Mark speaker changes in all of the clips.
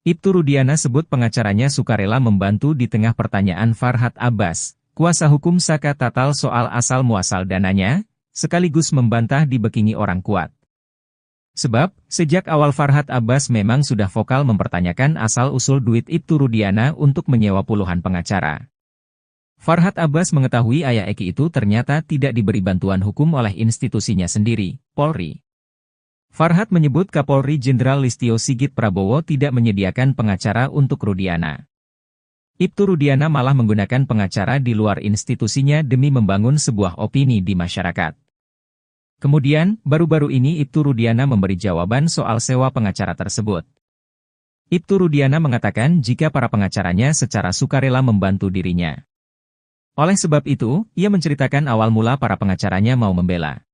Speaker 1: Ibtu Rudiana sebut pengacaranya sukarela membantu di tengah pertanyaan Farhad Abbas, kuasa hukum Saka Tatal soal asal-muasal dananya, sekaligus membantah dibekingi orang kuat. Sebab, sejak awal Farhad Abbas memang sudah vokal mempertanyakan asal-usul duit Ibtu Rudiana untuk menyewa puluhan pengacara. Farhad Abbas mengetahui ayah Eki itu ternyata tidak diberi bantuan hukum oleh institusinya sendiri, Polri. Farhad menyebut Kapolri Jenderal Listio Sigit Prabowo tidak menyediakan pengacara untuk Rudiana. Ibtu Rudiana malah menggunakan pengacara di luar institusinya demi membangun sebuah opini di masyarakat. Kemudian, baru-baru ini Ibtu Rudiana memberi jawaban soal sewa pengacara tersebut. Ibtu Rudiana mengatakan jika para pengacaranya secara sukarela membantu dirinya. Oleh sebab itu, ia menceritakan awal mula para pengacaranya mau membela.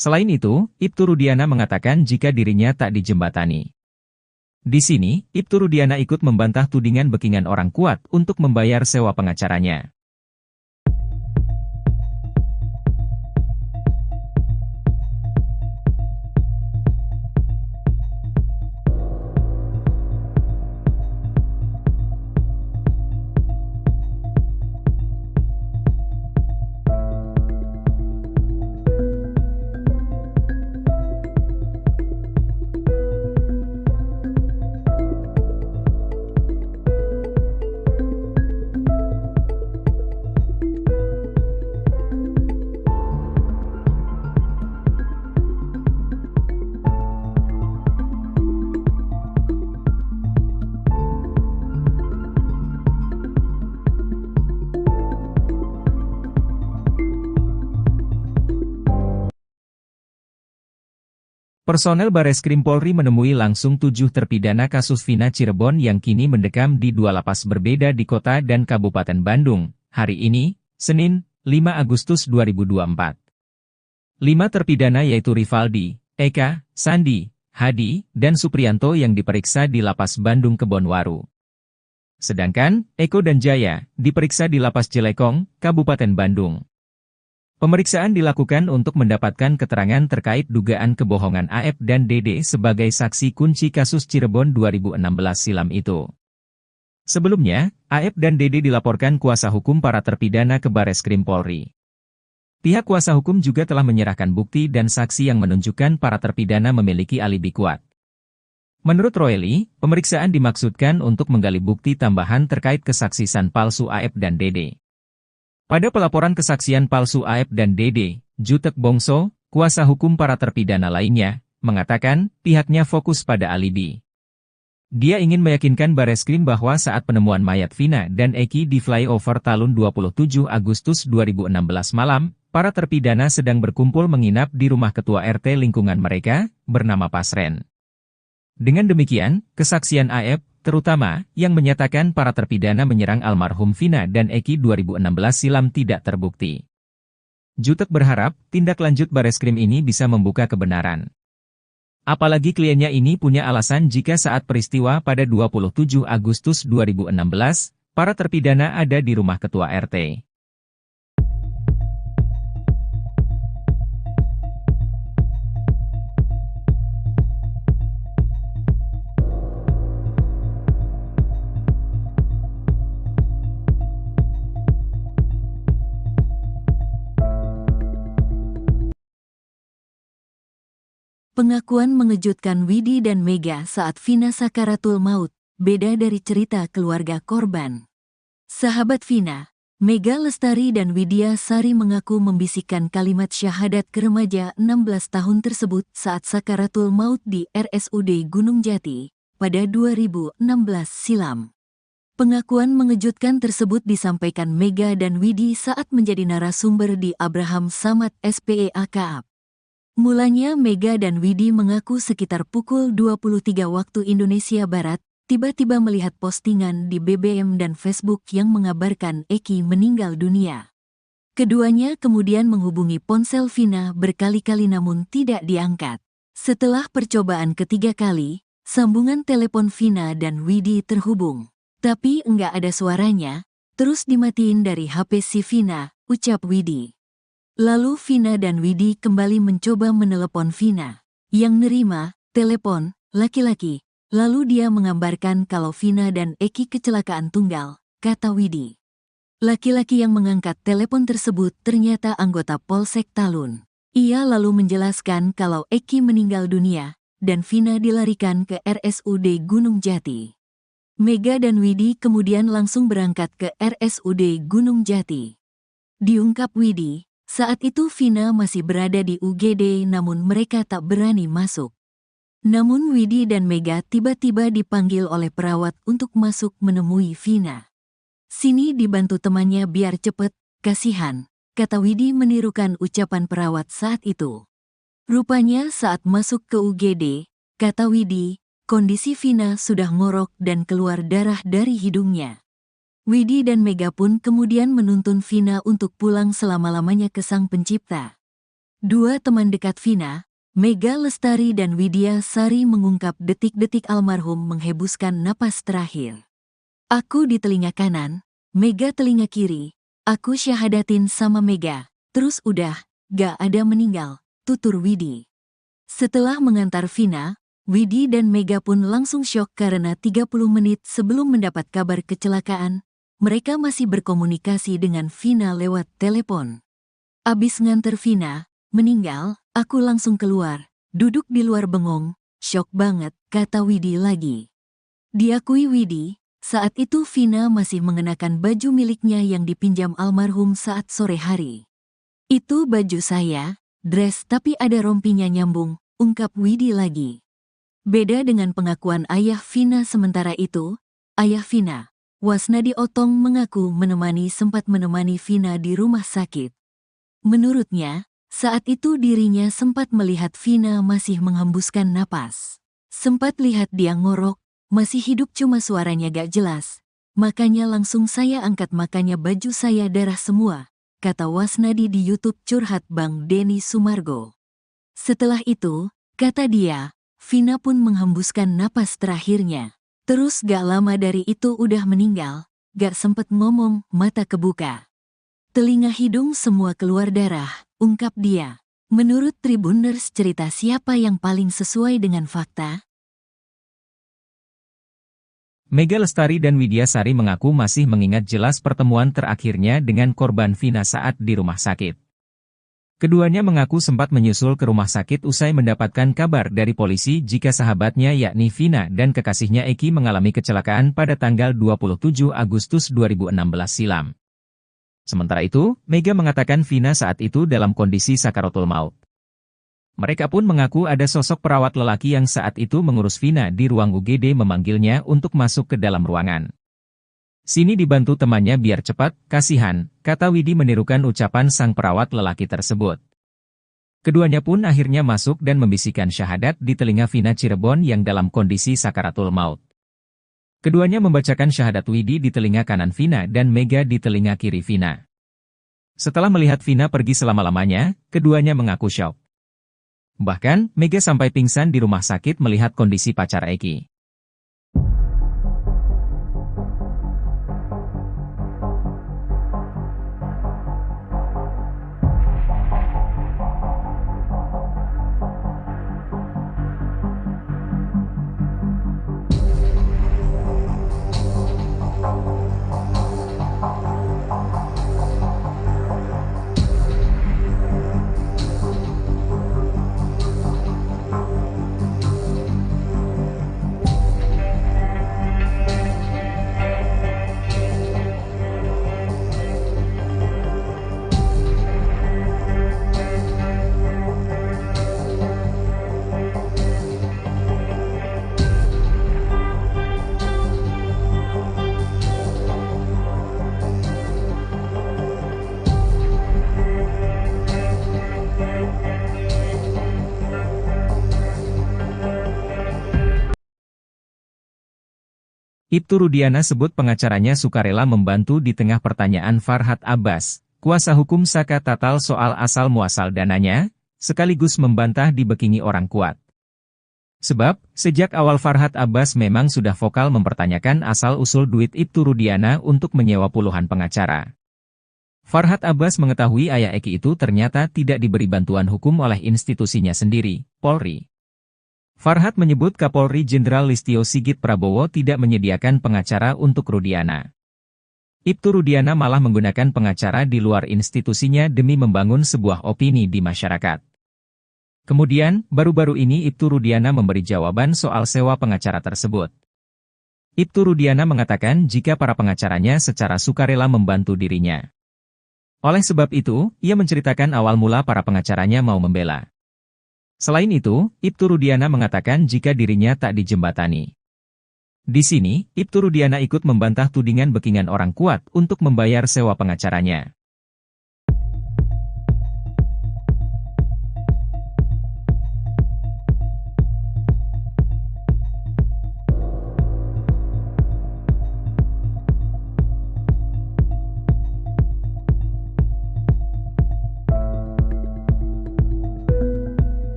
Speaker 1: Selain itu, Ibtu Rudiana mengatakan jika dirinya tak dijembatani. Di sini, Ibtu Rudiana ikut membantah tudingan bekingan orang kuat untuk membayar sewa pengacaranya. Personel Bareskrim Polri menemui langsung 7 terpidana kasus Vina Cirebon yang kini mendekam di 2 lapas berbeda di kota dan Kabupaten Bandung, hari ini, Senin, 5 Agustus 2024. 5 terpidana yaitu Rivaldi, Eka, Sandi, Hadi, dan Supriyanto yang diperiksa di Lapas Bandung Kebonwaru. Sedangkan, Eko dan Jaya, diperiksa di Lapas Jelekong, Kabupaten Bandung. Pemeriksaan dilakukan untuk mendapatkan keterangan terkait dugaan kebohongan AF dan DD sebagai saksi kunci kasus Cirebon 2016 silam itu. Sebelumnya, AF dan DD dilaporkan kuasa hukum para terpidana ke Bareskrim Polri. Pihak kuasa hukum juga telah menyerahkan bukti dan saksi yang menunjukkan para terpidana memiliki alibi kuat. Menurut Roeli, pemeriksaan dimaksudkan untuk menggali bukti tambahan terkait kesaksian palsu AF dan DD. Pada pelaporan kesaksian palsu AF dan DD, Jutek Bongso, kuasa hukum para terpidana lainnya, mengatakan pihaknya fokus pada alibi. Dia ingin meyakinkan Bareskrim bahwa saat penemuan mayat Vina dan Eki di flyover Talun 27 Agustus 2016 malam, para terpidana sedang berkumpul menginap di rumah ketua RT lingkungan mereka, bernama Pasren. Dengan demikian, kesaksian AF, terutama, yang menyatakan para terpidana menyerang almarhum Vina dan Eki 2016 silam tidak terbukti. Jutek berharap, tindak lanjut Bareskrim ini bisa membuka kebenaran. Apalagi kliennya ini punya alasan jika saat peristiwa pada 27 Agustus 2016, para terpidana ada di rumah ketua RT.
Speaker 2: Pengakuan mengejutkan Widi dan Mega saat Vina sakaratul maut, beda dari cerita keluarga korban. Sahabat Vina, Mega Lestari dan Widya Sari mengaku membisikkan kalimat syahadat ke remaja 16 tahun tersebut saat sakaratul maut di RSUD Gunung Jati, pada 2016 silam. Pengakuan mengejutkan tersebut disampaikan Mega dan Widi saat menjadi narasumber di Abraham Samad SPEAKAP. Mulanya Mega dan Widi mengaku sekitar pukul 23 waktu Indonesia Barat, tiba-tiba melihat postingan di BBM dan Facebook yang mengabarkan Eki meninggal dunia. Keduanya kemudian menghubungi ponsel Vina berkali-kali namun tidak diangkat. Setelah percobaan ketiga kali, sambungan telepon Vina dan Widi terhubung. Tapi enggak ada suaranya, terus dimatiin dari HP si Vina, ucap Widi. Lalu Vina dan Widi kembali mencoba menelepon Vina. Yang nerima, telepon, laki-laki, Lalu dia menggambarkan kalau Vina dan Eki kecelakaan tunggal, kata Widi. Laki-laki yang mengangkat telepon tersebut ternyata anggota Polsek Talun. Ia lalu menjelaskan kalau Eki meninggal dunia, dan Vina dilarikan ke RSUD Gunung Jati. Mega dan Widi kemudian langsung berangkat ke RSUD Gunung Jati. Diungkap Widi, saat itu Vina masih berada di UGD namun mereka tak berani masuk. Namun Widi dan Mega tiba-tiba dipanggil oleh perawat untuk masuk menemui Vina. Sini dibantu temannya biar cepet, kasihan, kata Widi menirukan ucapan perawat saat itu. Rupanya saat masuk ke UGD, kata Widi, kondisi Vina sudah ngorok dan keluar darah dari hidungnya. Widi dan Mega pun kemudian menuntun Vina untuk pulang selama-lamanya ke Sang Pencipta. Dua teman dekat Vina, Mega Lestari dan Widya Sari mengungkap detik-detik almarhum menghembuskan napas terakhir. Aku di telinga kanan, Mega telinga kiri, aku syahadatin sama Mega, terus udah, gak ada meninggal, tutur Widi. Setelah mengantar Vina, Widi dan Mega pun langsung syok karena 30 menit sebelum mendapat kabar kecelakaan, mereka masih berkomunikasi dengan Vina lewat telepon. Abis nganter Vina, meninggal, aku langsung keluar, duduk di luar bengong, syok banget, kata Widi lagi. Diakui Widi, saat itu Vina masih mengenakan baju miliknya yang dipinjam almarhum saat sore hari. Itu baju saya, dress tapi ada rompinya nyambung, ungkap Widi lagi. Beda dengan pengakuan ayah Vina sementara itu, ayah Vina, Wasnadi Otong mengaku sempat menemani Vina di rumah sakit. Menurutnya, saat itu dirinya sempat melihat Vina masih menghembuskan napas. Sempat lihat dia ngorok, masih hidup cuma suaranya gak jelas. Makanya langsung saya angkat makanya baju saya darah semua, kata Wasnadi di YouTube curhat Bang Denny Sumargo. Setelah itu, kata dia, Vina pun menghembuskan napas terakhirnya. Terus gak lama dari itu udah meninggal, gak sempet ngomong, mata kebuka. Telinga hidung semua keluar darah, ungkap dia. Menurut Tribuners cerita siapa yang paling sesuai dengan fakta?
Speaker 1: Mega Lestari dan Widya Sari mengaku masih mengingat jelas pertemuan terakhirnya dengan korban Vina saat di rumah sakit. Keduanya mengaku sempat menyusul ke rumah sakit usai mendapatkan kabar dari polisi jika sahabatnya yakni Vina dan kekasihnya Eki mengalami kecelakaan pada tanggal 27 Agustus 2016 silam. Sementara itu, Mega mengatakan Vina saat itu dalam kondisi sakaratul maut. Mereka pun mengaku ada sosok perawat lelaki yang saat itu mengurus Vina di ruang UGD memanggilnya untuk masuk ke dalam ruangan. Sini dibantu temannya biar cepat, kasihan, kata Widi menirukan ucapan sang perawat lelaki tersebut. Keduanya pun akhirnya masuk dan membisikkan syahadat di telinga Vina Cirebon yang dalam kondisi sakaratul maut. Keduanya membacakan syahadat Widi di telinga kanan Vina dan Mega di telinga kiri Vina. Setelah melihat Vina pergi selama-lamanya, keduanya mengaku syok. Bahkan, Mega sampai pingsan di rumah sakit melihat kondisi pacar Eki. Ibtu Rudiana sebut pengacaranya sukarela membantu di tengah pertanyaan Farhad Abbas, kuasa hukum Saka Tatal soal asal-muasal dananya, sekaligus membantah dibekingi orang kuat. Sebab, sejak awal Farhad Abbas memang sudah vokal mempertanyakan asal-usul duit Ibtu Rudiana untuk menyewa puluhan pengacara. Farhad Abbas mengetahui ayah Eki itu ternyata tidak diberi bantuan hukum oleh institusinya sendiri, Polri. Farhad menyebut Kapolri Jenderal Listio Sigit Prabowo tidak menyediakan pengacara untuk Rudiana. Ibtu Rudiana malah menggunakan pengacara di luar institusinya demi membangun sebuah opini di masyarakat. Kemudian, baru-baru ini Ibtu Rudiana memberi jawaban soal sewa pengacara tersebut. Ibtu Rudiana mengatakan jika para pengacaranya secara sukarela membantu dirinya. Oleh sebab itu, ia menceritakan awal mula para pengacaranya mau membela. Selain itu, Ibtu Rudiana mengatakan jika dirinya tak dijembatani. Di sini, Ibtu Rudiana ikut membantah tudingan backingan orang kuat untuk membayar sewa pengacaranya.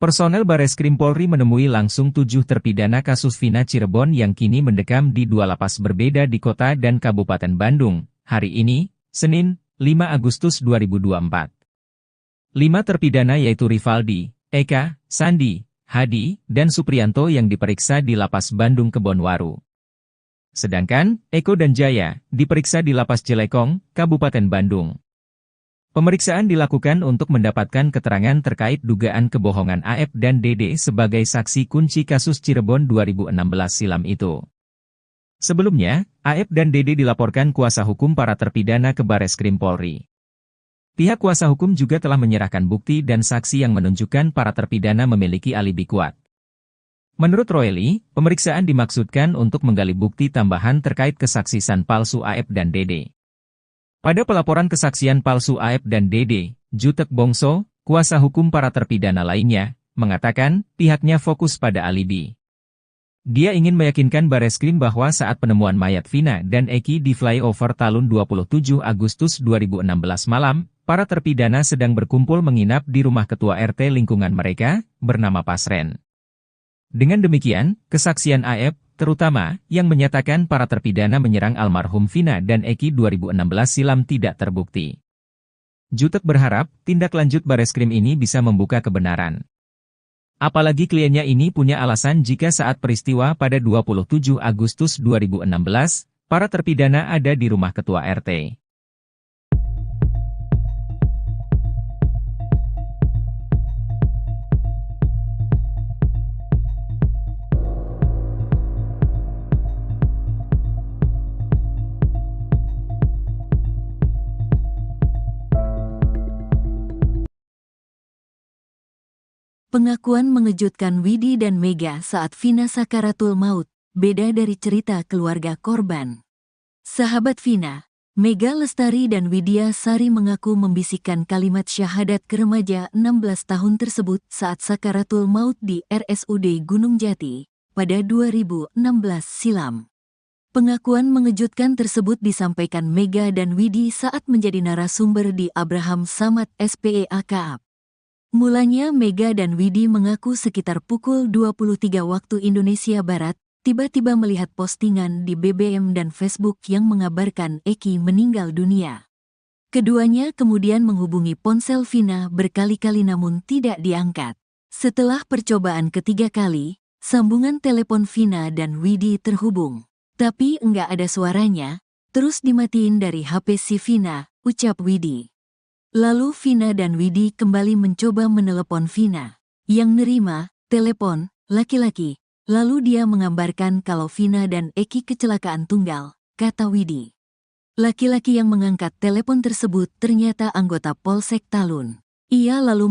Speaker 1: Personel Bareskrim Polri menemui langsung 7 terpidana kasus Vina Cirebon yang kini mendekam di 2 lapas berbeda di kota dan Kabupaten Bandung, hari ini, Senin, 5 Agustus 2024. 5 terpidana yaitu Rivaldi, Eka, Sandi, Hadi, dan Supriyanto yang diperiksa di Lapas Bandung Kebonwaru. Sedangkan, Eko dan Jaya diperiksa di Lapas Jelekong, Kabupaten Bandung. Pemeriksaan dilakukan untuk mendapatkan keterangan terkait dugaan kebohongan AF dan DD sebagai saksi kunci kasus Cirebon 2016 silam itu. Sebelumnya, AF dan DD dilaporkan kuasa hukum para terpidana ke Bareskrim Polri. Pihak kuasa hukum juga telah menyerahkan bukti dan saksi yang menunjukkan para terpidana memiliki alibi kuat. Menurut Roeli, pemeriksaan dimaksudkan untuk menggali bukti tambahan terkait kesaksian palsu AF dan DD. Pada pelaporan kesaksian palsu AF dan DD, Jutek Bongso, kuasa hukum para terpidana lainnya, mengatakan pihaknya fokus pada alibi. Dia ingin meyakinkan Bareskrim bahwa saat penemuan mayat Vina dan Eki di flyover Talun 27 Agustus 2016 malam, para terpidana sedang berkumpul menginap di rumah ketua RT lingkungan mereka, bernama Pasren. Dengan demikian, kesaksian AF, terutama, yang menyatakan para terpidana menyerang almarhum Vina dan Eki 2016 silam tidak terbukti. Jutek berharap, tindak lanjut Bareskrim ini bisa membuka kebenaran. Apalagi kliennya ini punya alasan jika saat peristiwa pada 27 Agustus 2016, para terpidana ada di rumah ketua RT.
Speaker 2: Pengakuan mengejutkan Widi dan Mega saat Vina sakaratul maut, beda dari cerita keluarga korban. Sahabat Vina, Mega Lestari dan Widya Sari mengaku membisikkan kalimat syahadat ke remaja 16 tahun tersebut saat sakaratul maut di RSUD Gunung Jati, pada 2016 silam. Pengakuan mengejutkan tersebut disampaikan Mega dan Widi saat menjadi narasumber di Abraham Samad SPEA Kaap. Mulanya Mega dan Widi mengaku sekitar pukul 23 waktu Indonesia Barat, tiba-tiba melihat postingan di BBM dan Facebook yang mengabarkan Eki meninggal dunia. Keduanya kemudian menghubungi ponsel Vina berkali-kali namun tidak diangkat. Setelah percobaan ketiga kali, sambungan telepon Vina dan Widi terhubung. Tapi enggak ada suaranya, terus dimatiin dari HP si Vina, ucap Widi. Lalu Vina dan Widi kembali mencoba menelepon Vina. Yang nerima, telepon, laki-laki. Lalu dia mengabarkan kalau Vina dan Eki kecelakaan tunggal, kata Widi. Laki-laki yang mengangkat telepon tersebut ternyata anggota Polsek Talun. Ia lalu